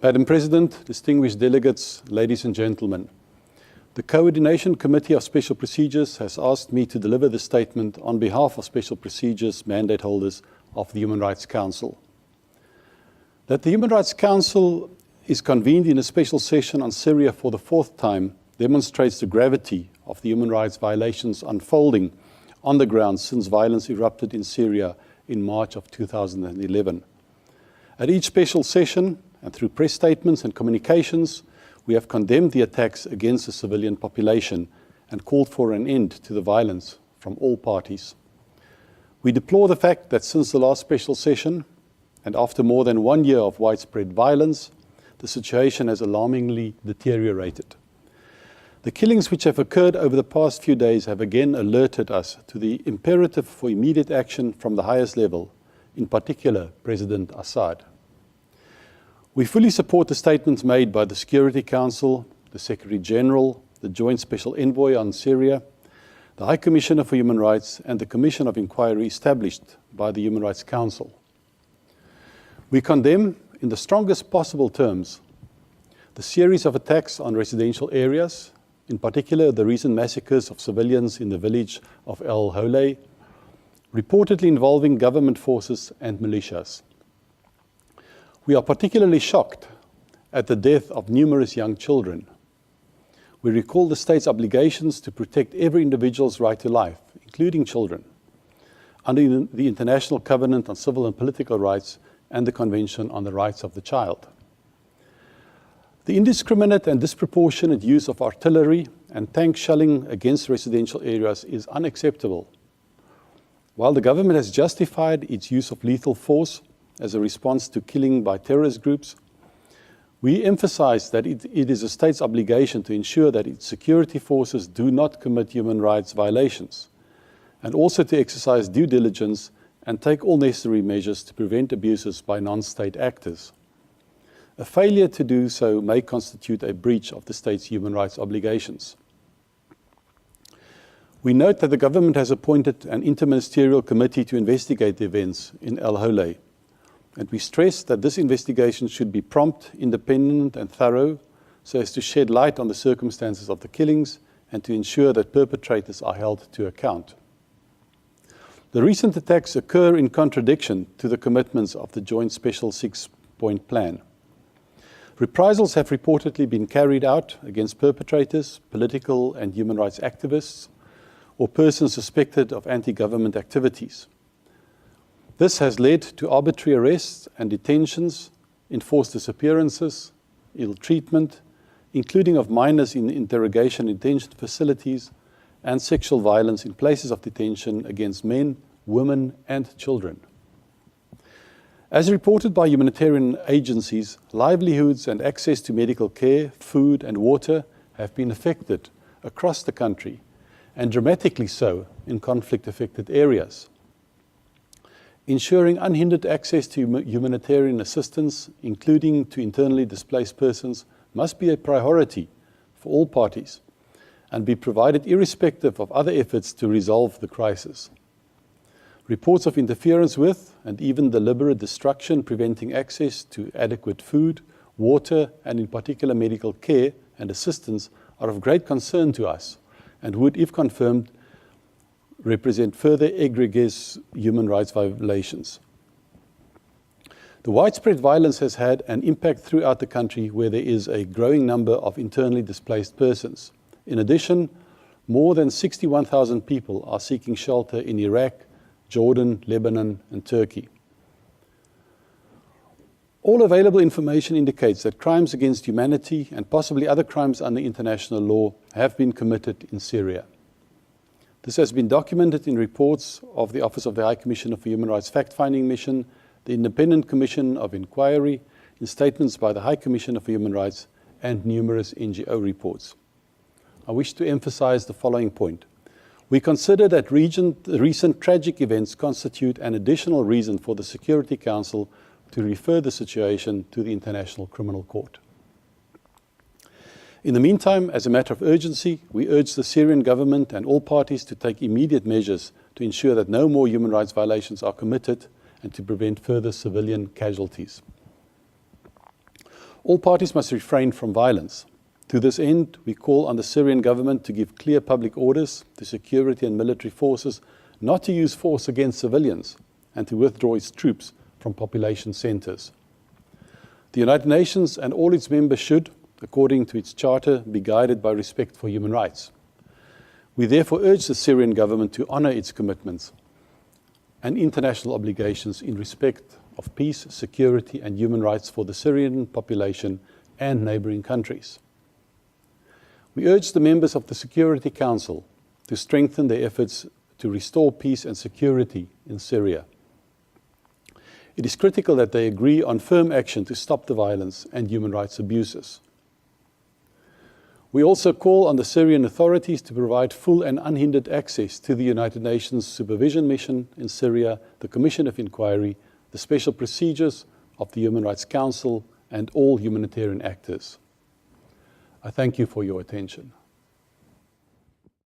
Madam President, distinguished delegates, ladies and gentlemen, the Coordination Committee of Special Procedures has asked me to deliver this statement on behalf of Special Procedures mandate holders of the Human Rights Council. That the Human Rights Council is convened in a special session on Syria for the fourth time demonstrates the gravity of the human rights violations unfolding on the ground since violence erupted in Syria in March of 2011. At each special session, and through press statements and communications, we have condemned the attacks against the civilian population and called for an end to the violence from all parties. We deplore the fact that since the last special session, and after more than 1 year of widespread violence, the situation has alarmingly deteriorated. The killings which have occurred over the past few days have again alerted us to the imperative for immediate action from the highest level, in particular President Assad. We fully support the statements made by the Security Council, the Secretary General, the Joint Special Envoy on Syria, the High Commissioner for Human Rights, and the Commission of Inquiry established by the Human Rights Council. We condemn, in the strongest possible terms, the series of attacks on residential areas, in particular the recent massacres of civilians in the village of El Holei, reportedly involving government forces and militias. We are particularly shocked at the death of numerous young children. We recall the state's obligations to protect every individual's right to life, including children, under the International Covenant on Civil and Political Rights and the Convention on the Rights of the Child. The indiscriminate and disproportionate use of artillery and tank shelling against residential areas is unacceptable. While the government has justified its use of lethal force as a response to killing by terrorist groups, we emphasize that it is a state's obligation to ensure that its security forces do not commit human rights violations, and also to exercise due diligence and take all necessary measures to prevent abuses by non-state actors. A failure to do so may constitute a breach of the state's human rights obligations. We note that the government has appointed an interministerial committee to investigate the events in El Holei, and we stress that this investigation should be prompt, independent, and thorough, so as to shed light on the circumstances of the killings and to ensure that perpetrators are held to account. The recent attacks occur in contradiction to the commitments of the Joint Special Six-Point Plan. Reprisals have reportedly been carried out against perpetrators, political and human rights activists, or persons suspected of anti-government activities. This has led to arbitrary arrests and detentions, enforced disappearances, ill treatment, including of minors in interrogation and detention facilities, and sexual violence in places of detention against men, women, and children. As reported by humanitarian agencies, livelihoods and access to medical care, food, and water have been affected across the country, and dramatically so in conflict-affected areas. Ensuring unhindered access to humanitarian assistance, including to internally displaced persons, must be a priority for all parties and be provided irrespective of other efforts to resolve the crisis. Reports of interference with and even deliberate destruction preventing access to adequate food, water, and in particular medical care and assistance are of great concern to us and would, if confirmed, represent further egregious human rights violations. The widespread violence has had an impact throughout the country where there is a growing number of internally displaced persons. In addition, more than 61,000 people are seeking shelter in Iraq, Jordan, Lebanon, and Turkey. All available information indicates that crimes against humanity and possibly other crimes under international law have been committed in Syria. This has been documented in reports of the Office of the High Commissioner for Human Rights Fact-Finding Mission, the Independent Commission of Inquiry, in statements by the High Commissioner for Human Rights, and numerous NGO reports. I wish to emphasize the following point. We consider that recent tragic events constitute an additional reason for the Security Council to refer the situation to the International Criminal Court. In the meantime, as a matter of urgency, we urge the Syrian government and all parties to take immediate measures to ensure that no more human rights violations are committed and to prevent further civilian casualties. All parties must refrain from violence. To this end, we call on the Syrian government to give clear public orders to security and military forces not to use force against civilians and to withdraw its troops from population centers. The United Nations and all its members should, according to its charter, be guided by respect for human rights. We therefore urge the Syrian government to honor its commitments and international obligations in respect of peace, security, and human rights for the Syrian population and neighboring countries. We urge the members of the Security Council to strengthen their efforts to restore peace and security in Syria. It is critical that they agree on firm action to stop the violence and human rights abuses. We also call on the Syrian authorities to provide full and unhindered access to the United Nations Supervision Mission in Syria, the Commission of Inquiry, the Special Procedures of the Human Rights Council, and all humanitarian actors. I thank you for your attention.